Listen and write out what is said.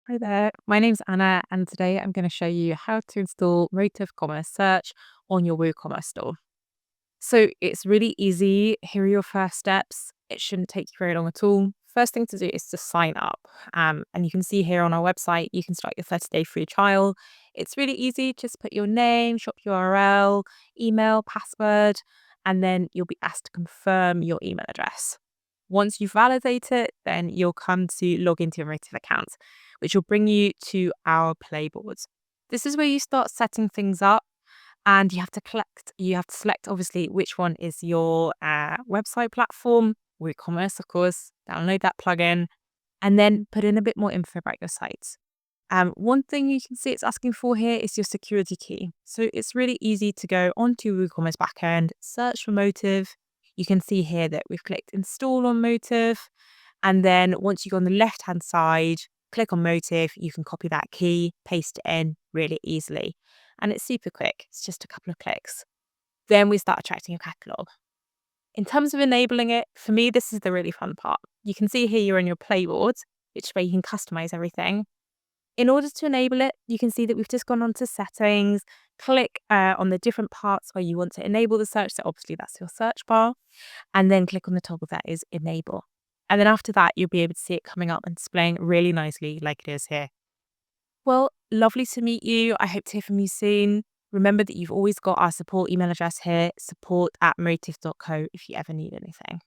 Hi there, my name's Anna, and today I'm going to show you how to install Motive Ecommerce Search on your WooCommerce store. So it's really easy. Here are your first steps. It shouldn't take you very long at all. First thing to do is to sign up. And you can see here on our website, you can start your 30-day free trial. It's really easy. Just put your name, shop URL, email, password, and then you'll be asked to confirm your email address. Once you validate it, then you'll come to log into your Motive account, which will bring you to our playboards. This is where you start setting things up, and you have to select obviously which one is your website platform, WooCommerce, of course, download that plugin, and then put in a bit more info about your site. One thing you can see it's asking for here is your security key. So it's really easy to go onto WooCommerce backend, search for Motive. You can see here that we've clicked install on Motive. And then once you go on the left-hand side, click on Motive, you can copy that key, paste it in really easily. And it's super quick. It's just a couple of clicks. Then we start attracting your catalogue. In terms of enabling it, for me, this is the really fun part. You can see here you're in your playboard, which is where you can customize everything. In order to enable it, you can see that we've just gone on to settings, click on the different parts where you want to enable the search. So obviously that's your search bar, and then click on the toggle that is enable. And then after that, you'll be able to see it coming up and displaying really nicely like it is here. Well, lovely to meet you. I hope to hear from you soon. Remember that you've always got our support email address here, support@motive.co if you ever need anything.